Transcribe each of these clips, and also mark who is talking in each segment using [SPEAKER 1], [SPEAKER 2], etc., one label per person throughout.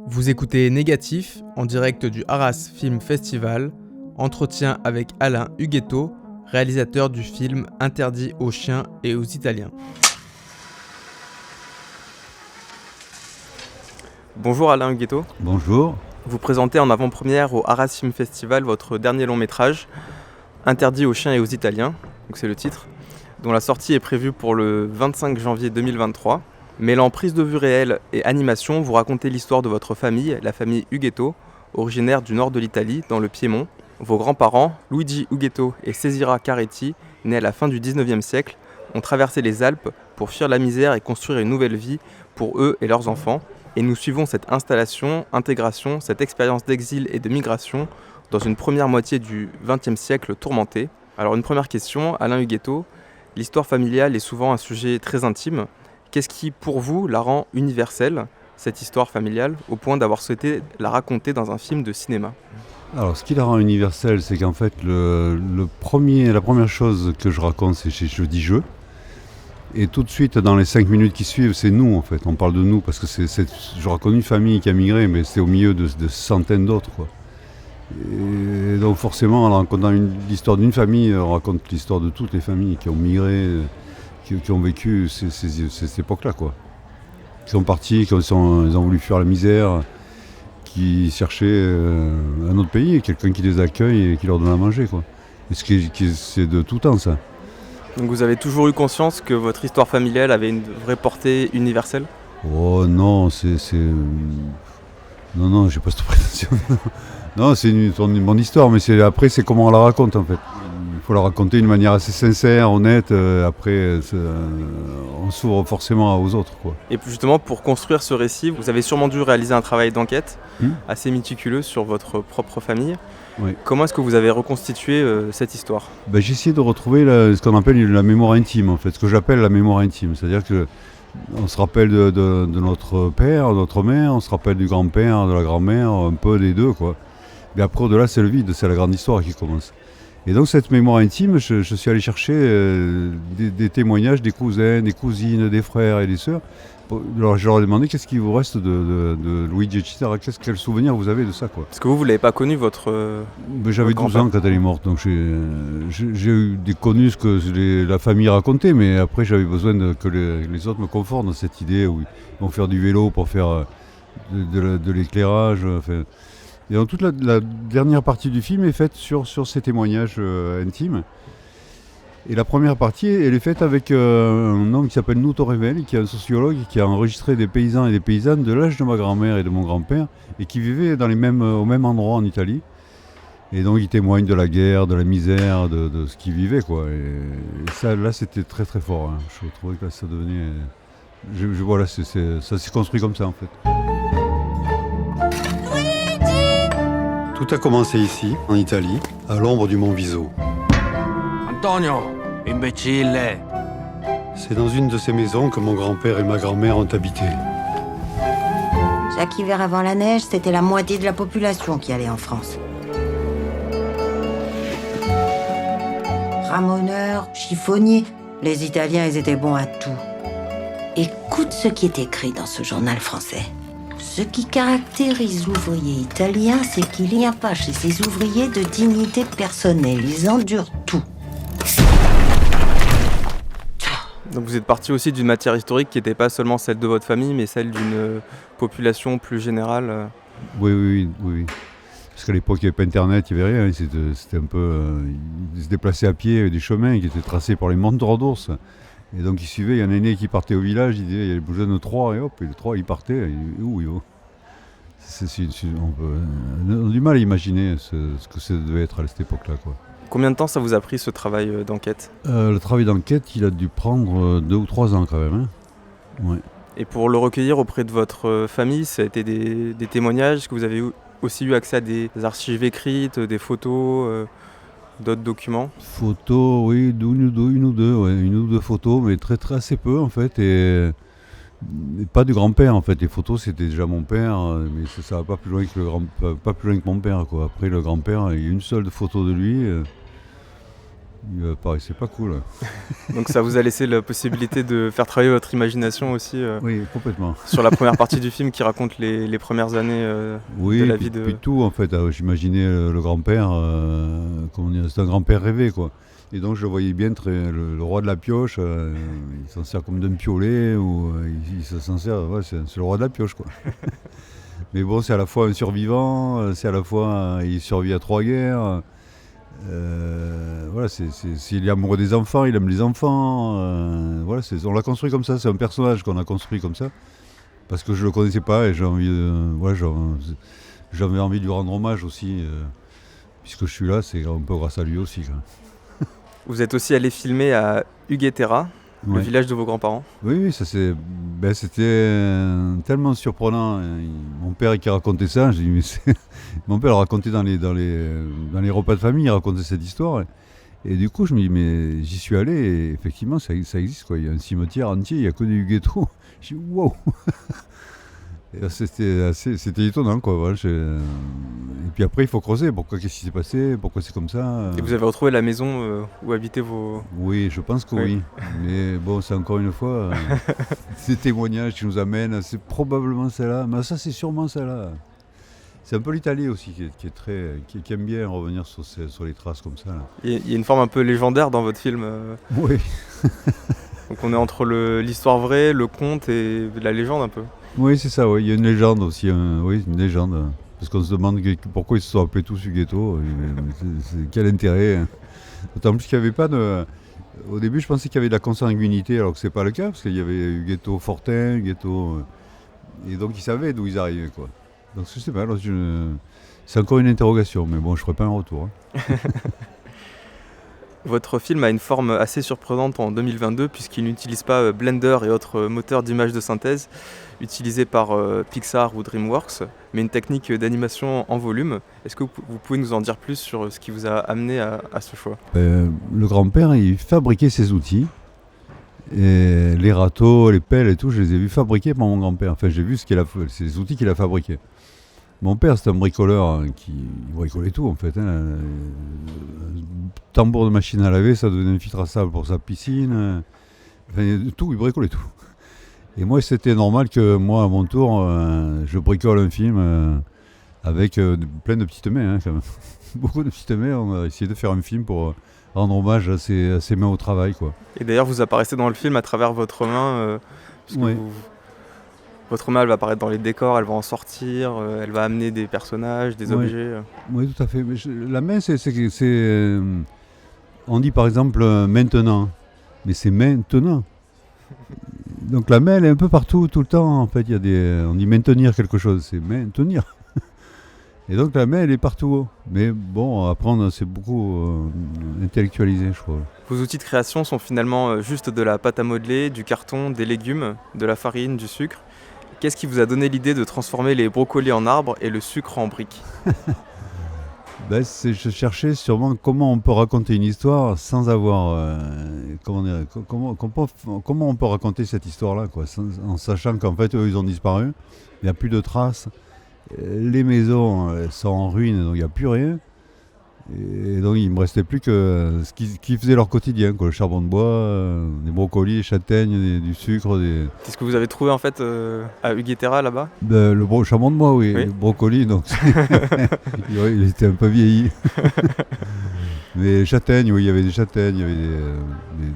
[SPEAKER 1] Vous écoutez Négatif, en direct du Arras Film Festival, entretien avec Alain Huguetto, réalisateur du film Interdit aux chiens et aux Italiens. Bonjour Alain Huguetto.
[SPEAKER 2] Bonjour.
[SPEAKER 1] Vous présentez en avant-première au Arras Film Festival votre dernier long métrage, Interdit aux chiens et aux Italiens, donc c'est le titre, dont la sortie est prévue pour le 25 janvier 2023. Mêlant prise de vue réelle et animation, vous racontez l'histoire de votre famille, la famille Huguetto, originaire du nord de l'Italie, dans le Piémont. Vos grands-parents, Luigi Huguetto et Cesira Caretti, nés à la fin du 19e siècle, ont traversé les Alpes pour fuir la misère et construire une nouvelle vie pour eux et leurs enfants. Et nous suivons cette installation, intégration, cette expérience d'exil et de migration dans une première moitié du XXe siècle tourmenté. Alors une première question, Alain Huguetto, l'histoire familiale est souvent un sujet très intime. Qu'est-ce qui, pour vous, la rend universelle, cette histoire familiale, au point d'avoir souhaité la raconter dans un film de cinéma ?
[SPEAKER 2] Alors, ce qui la rend universelle, c'est qu'en fait, la première chose que je raconte, c'est je dis je. Et tout de suite, dans les 5 minutes qui suivent, c'est nous, en fait. On parle de nous, parce que je raconte une famille qui a migré, mais c'est au milieu de centaines d'autres, quoi. Et donc, forcément, en racontant l'histoire d'une famille, on raconte l'histoire de toutes les familles qui ont migré, qui ont vécu cette époque-là, quoi. Qui sont partis, ils ont voulu fuir la misère, qui cherchaient un autre pays, quelqu'un qui les accueille et qui leur donne à manger, quoi. Et c'est de tout temps, ça.
[SPEAKER 1] Donc vous avez toujours eu conscience que votre histoire familiale avait une vraie portée universelle ?
[SPEAKER 2] Oh non, Non, j'ai pas cette prétention. Non, c'est mon histoire, mais après, c'est comment on la raconte, en fait. Il faut la raconter d'une manière assez sincère, honnête. Après, on s'ouvre forcément aux autres, quoi.
[SPEAKER 1] Et justement, pour construire ce récit, vous avez sûrement dû réaliser un travail d'enquête assez méticuleux sur votre propre famille.
[SPEAKER 2] Oui.
[SPEAKER 1] Comment est-ce que vous avez reconstitué cette histoire ?
[SPEAKER 2] J'ai essayé de retrouver ce qu'on appelle la mémoire intime, en fait, ce que j'appelle la mémoire intime. C'est-à-dire qu'on se rappelle de notre père, de notre mère, on se rappelle du grand-père, de la grand-mère, un peu des deux, quoi. Mais après, au-delà, c'est le vide, c'est la grande histoire qui commence. Et donc, cette mémoire intime, je suis allé chercher des témoignages des cousins, des cousines, des frères et des sœurs. Alors, je leur ai demandé qu'est-ce qui vous reste de Luigi, etc. Quel souvenir vous avez de ça, quoi.
[SPEAKER 1] Parce que vous ne l'avez pas connu, votre
[SPEAKER 2] J'avais
[SPEAKER 1] votre
[SPEAKER 2] 12 ans quand elle est morte, donc j'ai eu connu ce que la famille racontait, mais après, j'avais besoin que les autres me confortent dans cette idée où ils vont faire du vélo pour faire de l'éclairage. Enfin. Et donc toute la dernière partie du film est faite sur ces témoignages intimes. Et la première partie, elle est faite avec un homme qui s'appelle Nuto Revelli, qui est un sociologue qui a enregistré des paysans et des paysannes de l'âge de ma grand-mère et de mon grand-père, et qui vivaient au même endroit en Italie. Et donc il témoigne de la guerre, de la misère, de ce qu'ils vivaient, quoi. Et ça, là, c'était très très fort, hein. Je trouvais que là, ça devenait... Voilà, ça s'est construit comme ça, en fait. Tout a commencé ici, en Italie, à l'ombre du mont Viso.
[SPEAKER 3] Antonio, imbécile.
[SPEAKER 2] C'est dans une de ces maisons que mon grand-père et ma grand-mère ont habité.
[SPEAKER 4] Chaque hiver avant la neige, c'était la moitié de la population qui allait en France. Ramoneurs, chiffonniers, les Italiens, ils étaient bons à tout. Écoute ce qui est écrit dans ce journal français. Ce qui caractérise l'ouvrier italien, c'est qu'il n'y a pas chez ces ouvriers de dignité personnelle. Ils endurent tout.
[SPEAKER 1] Donc vous êtes parti aussi d'une matière historique qui n'était pas seulement celle de votre famille, mais celle d'une population plus générale.
[SPEAKER 2] Oui. Parce qu'à l'époque, il n'y avait pas Internet, il n'y avait rien. C'était un peu... ils se déplaçaient à pied avec des chemins qui étaient tracés par les monteurs d'ours. Et donc ils suivaient, il y en a un aîné qui partait au village, il disait il y a besoin de 3, et hop, et le 3 il partait, où on a du mal à imaginer ce que ça devait être à cette époque-là, quoi.
[SPEAKER 1] Combien de temps ça vous a pris ce travail d'enquête ?
[SPEAKER 2] Le travail d'enquête, il a dû prendre 2 ou 3 ans quand même, hein. Ouais.
[SPEAKER 1] Et pour le recueillir auprès de votre famille, ça a été des témoignages ? Est-ce que vous avez aussi eu accès à des archives écrites, des photos d'autres documents ?
[SPEAKER 2] Photos, oui, une ou deux photos, mais assez peu en fait, et pas du grand-père en fait. Les photos c'était déjà mon père, mais ça va pas plus loin que mon père, quoi. Après le grand-père, il y a une seule photo de lui, il me paraissait pas cool.
[SPEAKER 1] Donc ça vous a laissé la possibilité de faire travailler votre imagination aussi
[SPEAKER 2] Oui, complètement.
[SPEAKER 1] sur la première partie du film qui raconte les premières années
[SPEAKER 2] Oui,
[SPEAKER 1] de la
[SPEAKER 2] puis,
[SPEAKER 1] vie de...
[SPEAKER 2] puis tout en fait. J'imaginais le grand-père, comment dire, c'est un grand-père rêvé quoi. Et donc je le voyais bien, le roi de la pioche, il s'en sert comme d'un piolet, ou il s'en sert, ouais, c'est le roi de la pioche quoi. Mais bon, c'est à la fois un survivant, c'est à la fois il survit à 3 guerres. Voilà, il est amoureux des enfants, il aime les enfants. Voilà, on l'a construit comme ça, c'est un personnage qu'on a construit comme ça. Parce que je le connaissais pas et j'avais envie de lui rendre hommage aussi. Puisque je suis là, c'est un peu grâce à lui aussi. Quoi.
[SPEAKER 1] Vous êtes aussi allé filmer à Huguetera, le village de vos grands-parents.
[SPEAKER 2] Oui, ça c'était tellement surprenant. Mon père qui racontait ça, j'ai dit, mais mon père le racontait dans les repas de famille, il racontait cette histoire. Et du coup, je me dis, mais j'y suis allé et effectivement, ça existe. Quoi. Il y a un cimetière entier, il n'y a que des Huguettos. Je dis, wow. Et c'était étonnant. Quoi. Voilà, et puis après, il faut creuser. Qu'est-ce qui s'est passé? Pourquoi c'est comme ça?
[SPEAKER 1] Et vous avez retrouvé la maison où habitaient vos...
[SPEAKER 2] Oui, je pense que oui. Mais bon, c'est encore une fois ces témoignages qui nous amènent. C'est probablement celle-là. Mais ça, c'est sûrement celle-là. C'est un peu l'Italie aussi qui aime bien revenir sur les traces comme ça. Là.
[SPEAKER 1] Il y a une forme un peu légendaire dans votre film.
[SPEAKER 2] Oui.
[SPEAKER 1] Donc on est entre l'histoire vraie, le conte et la légende un peu.
[SPEAKER 2] Oui, c'est ça, oui. Il y a une légende aussi, une légende. Parce qu'on se demande pourquoi ils se sont appelés tous Huguetto. Quel intérêt. D'autant plus qu'il n'y avait pas de... Au début, je pensais qu'il y avait de la consanguinité, alors que c'est pas le cas, parce qu'il y avait Huguetto Fortin, Huguetto... Et donc ils savaient d'où ils arrivaient, quoi. Donc je sais pas, alors c'est encore une interrogation, mais bon, je ferai pas un retour. Hein.
[SPEAKER 1] Votre film a une forme assez surprenante en 2022 puisqu'il n'utilise pas Blender et autres moteurs d'image de synthèse utilisés par Pixar ou DreamWorks, mais une technique d'animation en volume. Est-ce que vous pouvez nous en dire plus sur ce qui vous a amené à ce choix?
[SPEAKER 2] Le grand-père, il fabriquait ses outils. Et les râteaux, les pelles et tout, je les ai vus fabriquer par mon grand-père. Enfin, j'ai vu ces outils qu'il a fabriqués. Mon père, c'est un bricoleur qui bricolait tout en fait. Un tambour de machine à laver, ça donnait un filtre à sable pour sa piscine. Enfin, tout, il bricolait tout. Et moi, c'était normal que moi, à mon tour, je bricole un film avec plein de petites mains. Hein, quand même. Beaucoup de petites mains. On a essayé de faire un film pour rendre hommage à ces mains au travail. Quoi.
[SPEAKER 1] Et d'ailleurs, vous apparaissez dans le film à travers votre main.
[SPEAKER 2] Oui.
[SPEAKER 1] Votre main, elle va apparaître dans les décors, elle va en sortir, elle va amener des personnages, des objets.
[SPEAKER 2] Oui, tout à fait. Mais la main, c'est on dit par exemple maintenant, mais c'est maintenant. Donc la main, elle est un peu partout, tout le temps. En fait, on dit maintenir quelque chose, c'est maintenir. Et donc la main, elle est partout. Mais bon, apprendre, c'est beaucoup intellectualisé, je crois.
[SPEAKER 1] Vos outils de création sont finalement juste de la pâte à modeler, du carton, des légumes, de la farine, du sucre. Qu'est-ce qui vous a donné l'idée de transformer les brocolis en arbres et le sucre en briques?
[SPEAKER 2] Je cherchais sûrement comment on peut raconter une histoire sans avoir... comment on peut raconter cette histoire-là, quoi, en sachant qu'en fait, eux, ils ont disparu. Il n'y a plus de traces. Les maisons sont en ruine, donc il n'y a plus rien. Et donc il ne me restait plus que ce qui faisait leur quotidien, quoi, le charbon de bois, des brocolis, des châtaignes, du sucre.
[SPEAKER 1] Qu'est-ce que vous avez trouvé en fait à Huguetera là-bas?
[SPEAKER 2] Le charbon de bois, oui. Le brocoli, donc il était un peu vieilli. Mais les châtaignes, oui, il y avait des châtaignes, il y avait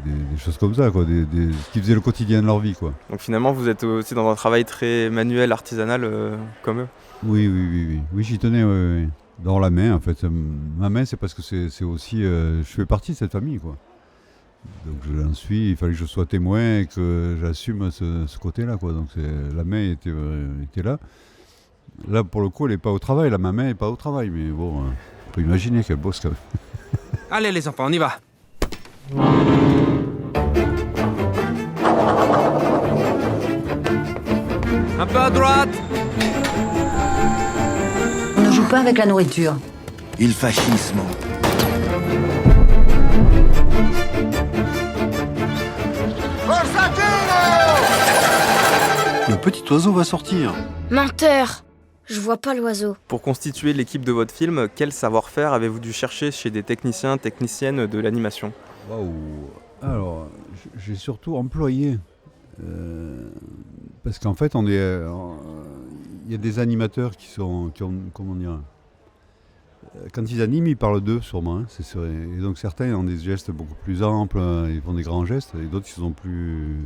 [SPEAKER 2] des choses comme ça, quoi, ce qui faisait le quotidien de leur vie. Quoi.
[SPEAKER 1] Donc finalement vous êtes aussi dans un travail très manuel, artisanal comme eux?
[SPEAKER 2] Oui, j'y tenais, oui. Dans la main, en fait. Ma main, c'est parce que c'est aussi... je fais partie de cette famille, quoi. Donc j'en suis, il fallait que je sois témoin et que j'assume ce côté-là, quoi. Donc la main était là. Là, pour le coup, elle n'est pas au travail. Là, ma main n'est pas au travail. Mais bon, on peut imaginer qu'elle bosse quand même.
[SPEAKER 3] Allez les enfants, on y va. Un peu à droite.
[SPEAKER 4] On ne joue pas avec la nourriture.
[SPEAKER 5] Il fascisme.
[SPEAKER 6] Le petit oiseau va sortir.
[SPEAKER 7] Menteur!
[SPEAKER 6] Je vois pas l'oiseau.
[SPEAKER 1] Pour constituer l'équipe de votre film, quel savoir-faire avez-vous dû chercher chez des techniciens, techniciennes de l'animation ?
[SPEAKER 2] Waouh. Alors, j'ai surtout employé. Parce qu'en fait, il y a des animateurs qui ont, comment dire, quand ils animent, ils parlent d'eux sûrement. Hein, et donc certains ont des gestes beaucoup plus amples, ils font des grands gestes, et d'autres ils sont plus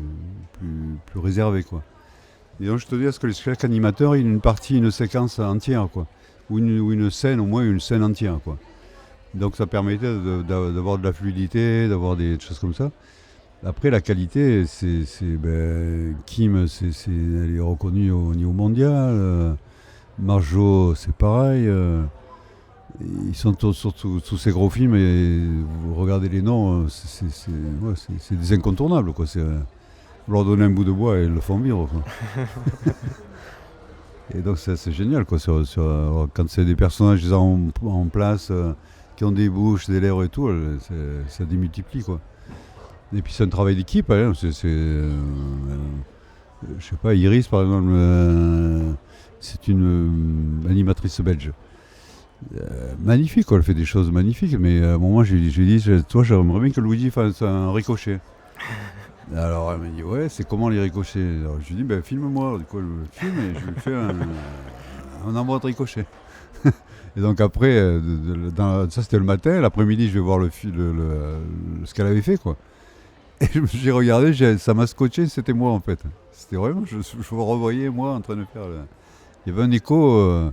[SPEAKER 2] réservés, quoi. Et donc je te dis, est-ce que chaque animateur, il a une séquence entière, quoi, ou une scène, au moins une scène entière, quoi. Donc ça permettait d'avoir de la fluidité, d'avoir des choses comme ça. Après, la qualité, Kim, elle est reconnue au niveau mondial. Marjo, c'est pareil. Ils sont sur tous ces gros films et vous regardez les noms, c'est des incontournables, quoi. Vous leur donnez un bout de bois et ils le font vivre, quoi. Et donc c'est génial, quoi. Quand c'est des personnages en place, qui ont des bouches, des lèvres et tout, ça démultiplie, quoi. Et puis c'est un travail d'équipe, hein. Je sais pas, Iris par exemple, c'est une animatrice belge. Magnifique, quoi, elle fait des choses magnifiques, mais à un moment je lui ai dit, toi j'aimerais bien que Luigi fasse un ricochet. Alors elle m'a dit, ouais, c'est comment les ricochets? Alors je lui ai dit, filme-moi, du coup elle me filme et je lui fais un envoi de ricochet. Et donc après, ça c'était le matin, l'après-midi je vais voir ce qu'elle avait fait, quoi. Et j'ai regardé, ça m'a scotché, c'était moi en fait. C'était vraiment, je me revoyais moi en train de faire. Il y avait un écho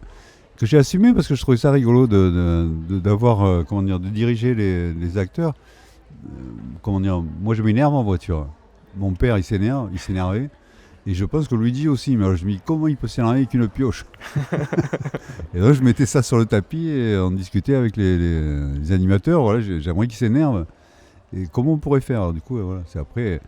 [SPEAKER 2] que j'ai assumé parce que je trouvais ça rigolo d'avoir, de diriger les acteurs. Moi je m'énerve en voiture. Mon père il s'énervait. Et je pense que Luigi aussi, mais alors je me dis comment il peut s'énerver avec une pioche. Et donc je mettais ça sur le tapis et on discutait avec les animateurs, voilà, j'aimerais qu'ils s'énervent. Et comment on pourrait faire? Alors, du coup, voilà, c'est après.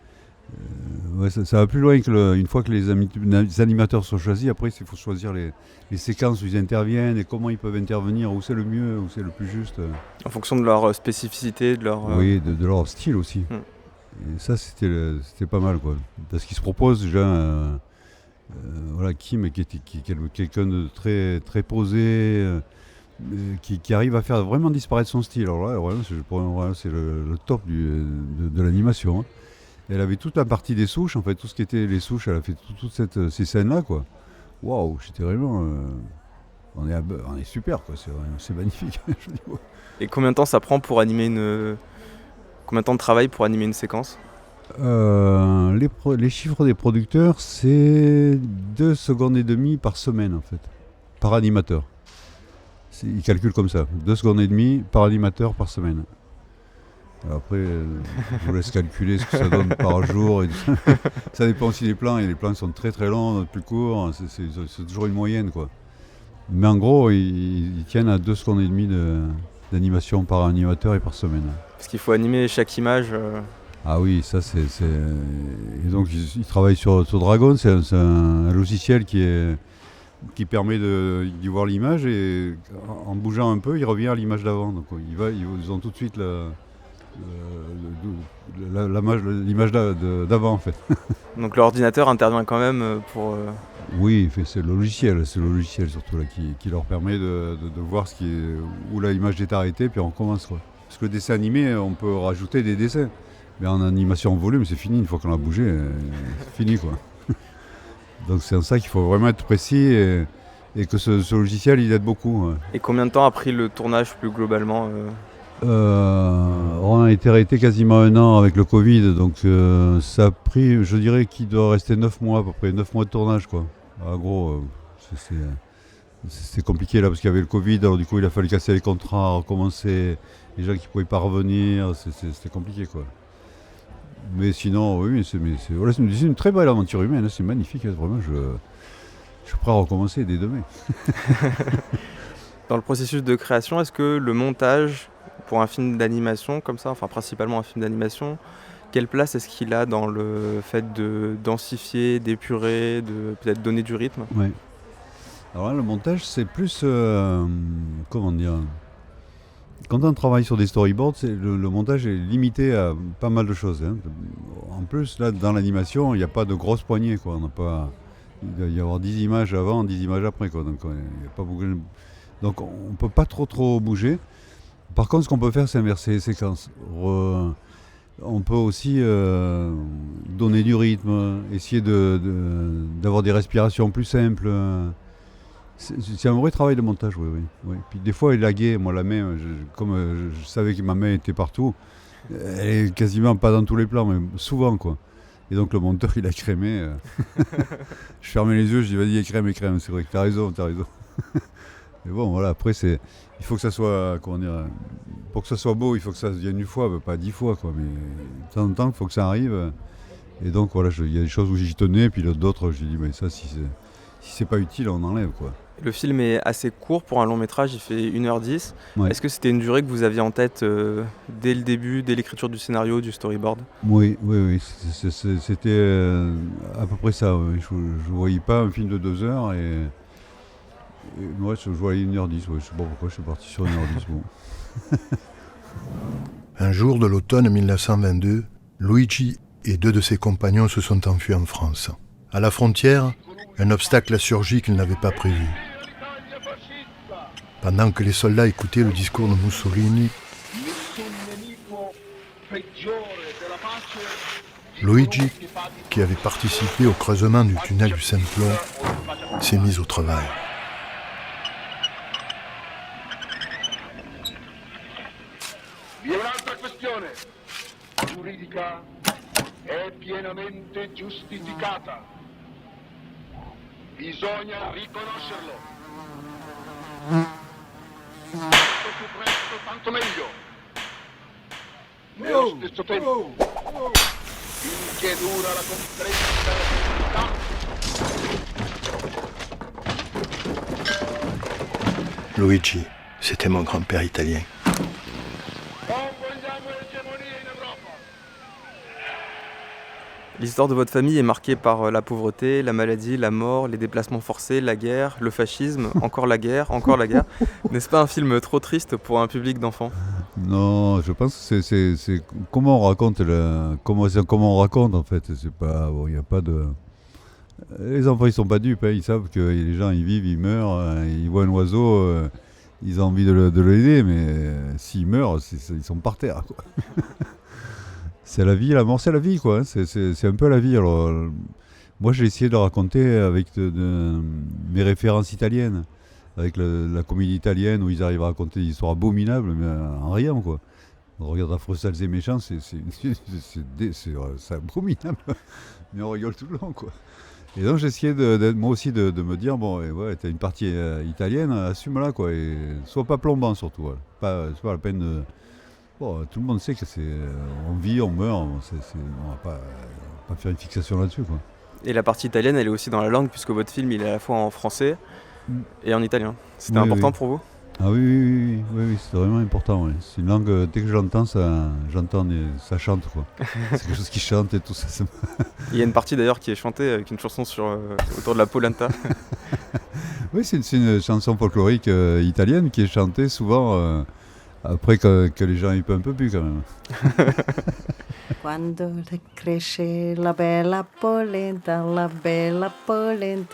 [SPEAKER 2] Ça va plus loin que une fois que les animateurs sont choisis, après il faut choisir les séquences où ils interviennent et comment ils peuvent intervenir, où c'est le mieux, où c'est le plus juste.
[SPEAKER 1] En fonction de leur spécificité, de leur...
[SPEAKER 2] Oui, de leur style aussi. Et ça c'était pas mal, quoi. Parce qu'ils se proposent déjà, voilà, Kim qui est quelqu'un de très, très posé, qui arrive à faire vraiment disparaître son style. Alors là, voilà, c'est le top de l'animation, hein. Elle avait toute la partie des souches, en fait, tout ce qui était les souches, elle a fait toutes ces scènes-là, quoi. Waouh, j'étais vraiment... on est super, quoi, c'est magnifique. Je dis, ouais.
[SPEAKER 1] Et combien de temps ça prend pour animer Combien de temps de travail pour animer une séquence?
[SPEAKER 2] Les chiffres des producteurs, c'est 2 secondes et demie par semaine, en fait, par animateur. Ils calculent comme ça, 2 secondes et demie par animateur par semaine. Après, je vous laisse calculer ce que ça donne par jour. Ça dépend aussi des plans. Et les plans sont très très longs, d'autres plus courts. C'est toujours une moyenne, quoi. Mais en gros, ils tiennent à 2 secondes et demie d'animation par animateur et par semaine.
[SPEAKER 1] Parce qu'il faut animer chaque image.
[SPEAKER 2] Ah oui, ça c'est... Et donc ils travaillent sur Dragon. C'est un logiciel qui permet d'y voir l'image. Et en bougeant un peu, il revient à l'image d'avant. Donc ils ont tout de suite l'image d'avant, en fait. Donc
[SPEAKER 1] l'ordinateur intervient quand même pour...
[SPEAKER 2] Oui, c'est le logiciel surtout là, qui leur permet de voir où l'image est arrêtée, puis on recommence, quoi. Parce que le dessin animé, on peut rajouter des dessins. Mais en animation en volume, c'est fini, une fois qu'on a bougé, c'est fini, quoi. Donc c'est en ça qu'il faut vraiment être précis et que ce logiciel, il aide beaucoup. Ouais.
[SPEAKER 1] Et combien de temps a pris le tournage plus globalement
[SPEAKER 2] On a été arrêté quasiment 1 an avec le Covid, donc ça a pris, je dirais qu'il doit rester 9 mois à peu près, 9 mois de tournage, quoi. En gros, c'est compliqué là parce qu'il y avait le Covid, alors du coup il a fallu casser les contrats, recommencer, les gens qui ne pouvaient pas revenir, c'était compliqué, quoi. Mais sinon, oui, c'est une très belle aventure humaine, c'est magnifique, vraiment, je suis prêt à recommencer dès demain.
[SPEAKER 1] Dans le processus de création, est-ce que le montage pour un film d'animation comme ça, enfin principalement un film d'animation, quelle place est-ce qu'il a dans le fait de densifier, d'épurer, de peut-être donner du rythme?
[SPEAKER 2] Oui. Alors là, le montage, c'est plus... comment dire? Quand on travaille sur des storyboards, le montage est limité à pas mal de choses, hein. En plus, là, dans l'animation, il n'y a pas de grosses poignées, quoi. il doit y avoir 10 images avant, 10 images après, quoi. Donc, il y a pas beaucoup... Donc on ne peut pas trop bouger. Par contre, ce qu'on peut faire, c'est inverser les séquences. On peut aussi donner du rythme, essayer d'avoir des respirations plus simples. C'est un vrai travail de montage, oui. Puis des fois, élaguer, moi la main, comme je savais que ma main était partout, elle est quasiment pas dans tous les plans, mais souvent, quoi. Et donc le monteur, il a crémé. Je fermais les yeux, je dis vas-y, écrème. C'est vrai que t'as raison. Mais bon, voilà, après, il faut que ça soit, pour que ça soit beau, il faut que ça vienne une fois, pas 10 fois, quoi. Mais de temps en temps, il faut que ça arrive. Et donc, voilà, il y a des choses où j'y tenais, puis d'autres, j'ai dit, mais ça, si c'est pas utile, on enlève, quoi.
[SPEAKER 1] Le film est assez court pour un long métrage, il fait 1h10.
[SPEAKER 2] Ouais.
[SPEAKER 1] Est-ce que c'était une durée que vous aviez en tête dès le début, dès l'écriture du scénario, du storyboard?
[SPEAKER 2] Oui. C'était à peu près ça. Ouais. Je ne voyais pas un film de 2 heures et moi, je voyais 1h10. Ouais. Je ne sais pas pourquoi je suis parti sur 1h10. Bon.
[SPEAKER 6] Un jour de l'automne 1922, Luigi et 2 de ses compagnons se sont enfuis en France. À la frontière, un obstacle a surgi qu'ils n'avaient pas prévu. Pendant que les soldats écoutaient le discours de Mussolini, Luigi, qui avait participé au creusement du tunnel du Simplon, s'est mis au travail.
[SPEAKER 7] Vi è un'altra questione. Giuridica è pienamente giustificata. Bisogna riconoscerlo. Quanto più presto, tanto meglio. Nello stesso tempo, finché dura la conferenza della verità.
[SPEAKER 6] Luigi, c'était mon grand-père italien.
[SPEAKER 1] L'histoire de votre famille est marquée par la pauvreté, la maladie, la mort, les déplacements forcés, la guerre, le fascisme, encore la guerre. N'est-ce pas un film trop triste pour un public d'enfants?
[SPEAKER 2] Non, je pense que c'est comment on raconte comment on raconte en fait. C'est pas bon, il y a pas de. Les enfants ils sont pas dupes, hein, ils savent que les gens ils vivent, ils meurent, ils voient un oiseau, ils ont envie de l'aider, mais s'ils meurent, ils sont par terre, quoi. C'est la vie, la mort, c'est la vie, quoi. Hein. C'est un peu la vie. Alors, moi, j'ai essayé de raconter avec mes références italiennes, avec la comédie italienne où ils arrivent à raconter des histoires abominables, mais en riant, quoi. On regarde Affreux, sales et méchants, c'est abominable, mais on rigole tout le long, quoi. Et donc, j'ai essayé moi aussi de me dire, bon, ouais, t'as une partie italienne, assume-la, quoi, et sois pas plombant, surtout. Ouais. C'est pas la peine de... Bon, tout le monde sait que on vit, on meurt, on va pas faire une fixation là-dessus, quoi.
[SPEAKER 1] Et la partie italienne, elle est aussi dans la langue, puisque votre film, il est à la fois en français et en italien. C'était important pour vous?
[SPEAKER 2] Ah oui, c'est vraiment important. Ouais. C'est une langue, dès que j'entends, ça chante, quoi. C'est quelque chose qui chante et tout ça.
[SPEAKER 1] Il y a une partie d'ailleurs qui est chantée avec une chanson autour de la polenta.
[SPEAKER 2] Oui, c'est une chanson folklorique italienne qui est chantée souvent... après que les gens y peuvent un peu plus, quand même.
[SPEAKER 4] Quando le cresce la bella polenta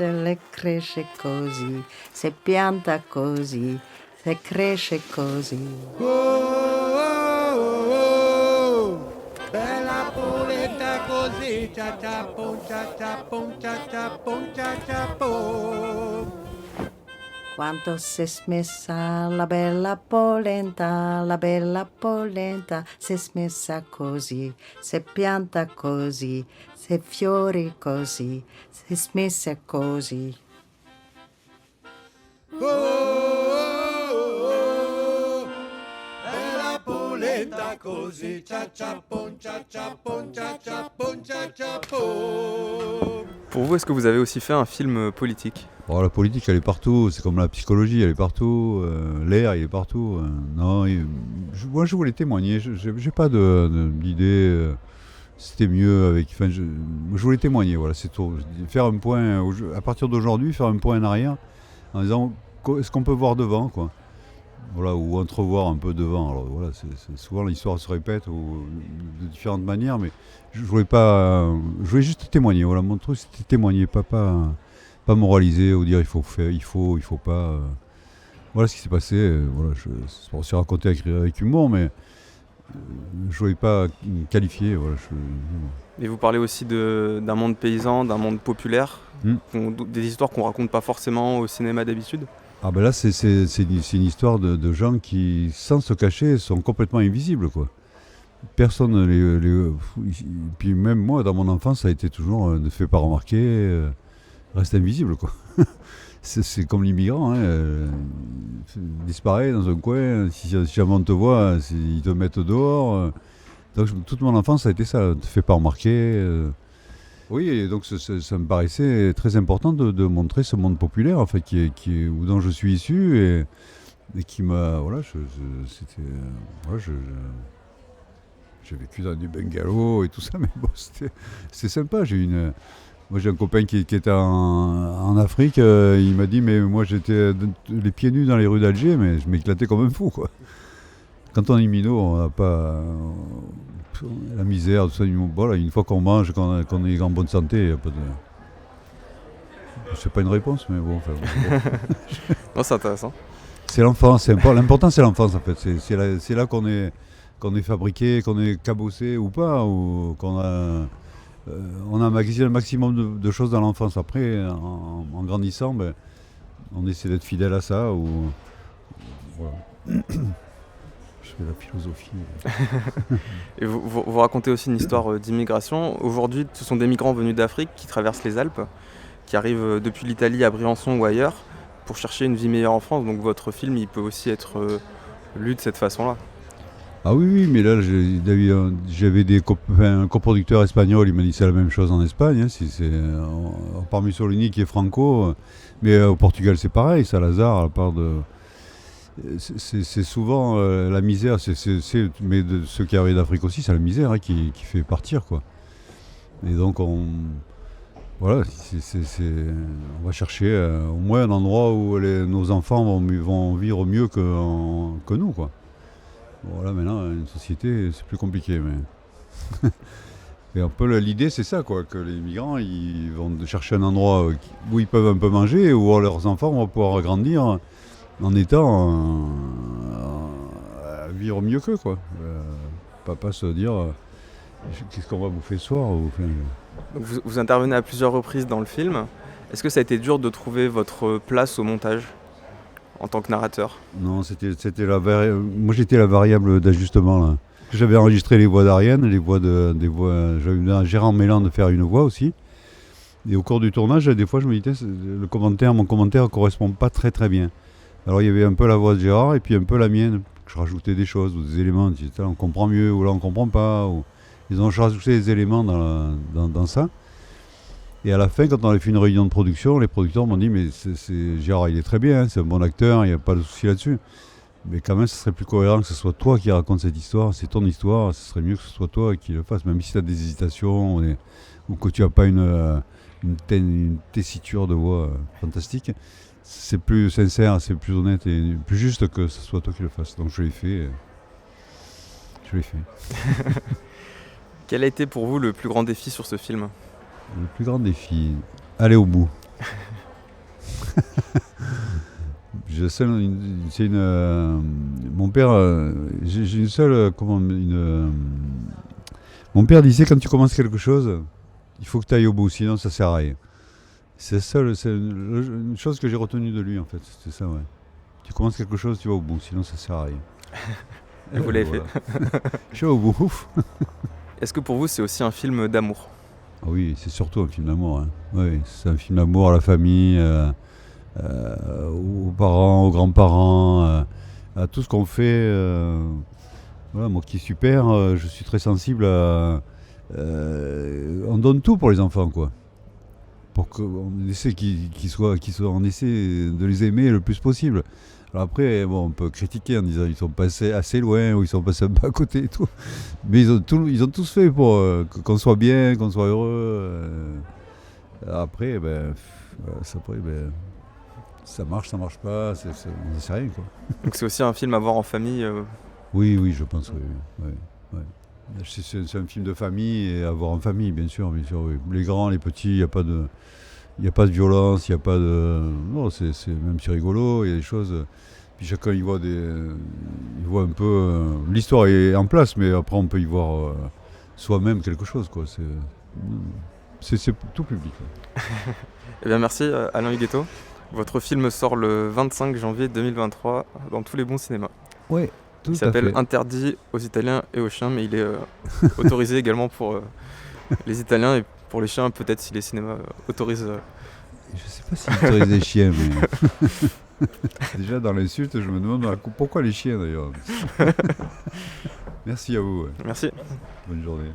[SPEAKER 4] le cresce così, se pianta così, se cresce così.
[SPEAKER 3] Oh, bella polenta così, cha cha pom, cha cha pom, cha cha pom, cha cha pom.
[SPEAKER 4] Quando si è smessa la bella polenta si è smessa così, si è pianta così, si è fiori così, si è smessa così.
[SPEAKER 3] Oh, bella polenta così, cha cha pom, cha cha pom, cha cha pom, cha cha pom.
[SPEAKER 1] Pour vous, est-ce que vous avez aussi fait un film politique?
[SPEAKER 2] Oh, la politique, elle est partout. C'est comme la psychologie, elle est partout. L'air, il est partout. Non, moi, je voulais témoigner. J'ai pas d'idée. C'était mieux avec. Enfin, je voulais témoigner. Voilà, c'est tout. Faire un point à partir d'aujourd'hui, faire un point en arrière, en disant est-ce qu'on peut voir devant, quoi. Voilà, ou entrevoir un peu devant. Alors voilà, souvent l'histoire se répète de différentes manières, mais je voulais juste témoigner. Voilà, mon truc, c'était témoigner, pas pas moraliser ou dire il faut faire, il faut pas. Voilà ce qui s'est passé. Voilà, c'est pour se raconter avec humour, mais je ne voulais pas qualifier. Voilà,
[SPEAKER 1] Et vous parlez aussi d'un monde paysan, d'un monde populaire, des histoires qu'on raconte pas forcément au cinéma d'habitude.
[SPEAKER 2] Ah ben là, c'est une histoire de gens qui, sans se cacher, sont complètement invisibles, quoi. Personne puis même moi, dans mon enfance, ça a été toujours ne fais pas remarquer, reste invisible, quoi. C'est comme l'immigrant, disparaît dans un coin, si jamais on te voit, ils te mettent dehors. Donc toute mon enfance, ça a été ça, ne te fais pas remarquer. Oui, et donc ça me paraissait très important de montrer ce monde populaire, en fait, dont je suis issu et qui m'a... Voilà, j'ai vécu dans des bungalows et tout ça, mais bon, c'était sympa. Moi, j'ai un copain qui était en Afrique, il m'a dit, mais moi, j'étais les pieds nus dans les rues d'Alger, mais je m'éclatais comme un fou, quoi. Quand on est minot, on n'a pas... la misère, tout ça, voilà, une fois qu'on mange, qu'on est en bonne santé, il n'y a pas de... C'est pas une réponse, mais bon, enfin... Bon.
[SPEAKER 1] Non, c'est intéressant.
[SPEAKER 2] C'est l'enfance, l'important c'est l'enfance, en fait. C'est là qu'on est fabriqué, qu'on est cabossé ou pas, ou qu'on a... on a un maximum de choses dans l'enfance. Après, en grandissant, ben, on essaie d'être fidèle à ça. Voilà. Je fais la philosophie.
[SPEAKER 1] Et vous racontez aussi une histoire d'immigration. Aujourd'hui, ce sont des migrants venus d'Afrique qui traversent les Alpes, qui arrivent depuis l'Italie à Briançon ou ailleurs pour chercher une vie meilleure en France. Donc votre film, il peut aussi être lu de cette façon-là.
[SPEAKER 2] Ah oui, mais là, j'avais un coproducteur espagnol, il m'a dit c'est la même chose en Espagne, par Mussolini qui est franco, mais au Portugal c'est pareil, Salazar, à part de... C'est souvent la misère, mais de ceux qui arrivent d'Afrique aussi, c'est la misère qui fait partir, quoi. Et donc voilà, on va chercher au moins un endroit où nos enfants vont vivre mieux que nous, quoi. Voilà, maintenant, une société, c'est plus compliqué, mais... Et un peu l'idée, c'est ça, quoi, que les migrants, ils vont chercher un endroit où ils peuvent un peu manger, où leurs enfants vont pouvoir grandir en étant à vivre mieux qu'eux, quoi. Pas se dire, qu'est-ce qu'on va bouffer ce soir
[SPEAKER 1] Donc vous intervenez à plusieurs reprises dans le film. Est-ce que ça a été dur de trouver votre place au montage en tant que narrateur?
[SPEAKER 2] Non, moi j'étais la variable d'ajustement, là. J'avais enregistré les voix d'Ariane, j'avais Gérard Mélan de faire une voix aussi. Et au cours du tournage, des fois je me disais, mon commentaire ne correspond pas très très bien. Alors il y avait un peu la voix de Gérard et puis un peu la mienne. Je rajoutais des choses ou des éléments, on comprend mieux ou là on comprend pas. Ils ont rajouté des éléments dans ça. Et à la fin, quand on a fait une réunion de production, les producteurs m'ont dit mais Gérard, il est très bien, c'est un bon acteur, il n'y a pas de souci là-dessus. Mais quand même, ce serait plus cohérent que ce soit toi qui raconte cette histoire, c'est ton histoire, ce serait mieux que ce soit toi qui le fasse, même si tu as des hésitations ou que tu n'as pas une tessiture de voix fantastique. C'est plus sincère, c'est plus honnête et plus juste que ce soit toi qui le fasses. Donc je l'ai fait.
[SPEAKER 1] Quel a été pour vous le plus grand défi sur ce film ?
[SPEAKER 2] Le plus grand défi, aller au bout. Mon père, j'ai une seule... Mon père disait quand tu commences quelque chose, il faut que tu ailles au bout, sinon ça sert à rien. C'est une chose que j'ai retenue de lui, en fait. C'était ça, ouais. Tu commences quelque chose, tu vas au bout, sinon ça sert à rien.
[SPEAKER 1] Et vous l'avez fait.
[SPEAKER 2] Je suis au bout.
[SPEAKER 1] Est-ce que pour vous, c'est aussi un film d'amour ?
[SPEAKER 2] Ah oui, c'est surtout un film d'amour. Hein. Oui, c'est un film d'amour à la famille, aux parents, aux grands-parents, à tout ce qu'on fait. Voilà, moi qui suis père, je suis très sensible à... on donne tout pour les enfants, quoi. Pour qu'on essaie on essaie de les aimer le plus possible. Alors après, bon, on peut critiquer en disant qu'ils sont passés assez loin ou ils sont passés un peu à côté et tout. Mais ils ont tous fait pour qu'on soit bien, qu'on soit heureux. Après, ça marche pas, on ne sait rien, quoi.
[SPEAKER 1] Donc c'est aussi un film à voir en famille
[SPEAKER 2] Oui, je pense, oui. C'est un film de famille et à voir en famille, bien sûr. Oui. Les grands, les petits, il n'y a pas de... Il n'y a pas de violence, il n'y a pas de... Non, même c'est rigolo, il y a des choses... Puis chacun y voit un peu... l'histoire est en place, mais après on peut y voir soi-même quelque chose, quoi. C'est tout public.
[SPEAKER 1] Eh bien merci Alain Huguetto. Votre film sort le 25 janvier 2023 dans tous les bons cinémas.
[SPEAKER 2] Oui, tout à fait.
[SPEAKER 1] Il s'appelle Interdit aux Italiens et aux chiens, mais il est autorisé également pour les Italiens et pour les chiens, peut-être si les cinémas autorisent.
[SPEAKER 2] Je sais pas s'ils autorisent les chiens, mais... Déjà dans l'insulte, je me demande pourquoi les chiens d'ailleurs. Merci à vous.
[SPEAKER 1] Merci.
[SPEAKER 2] Bonne journée.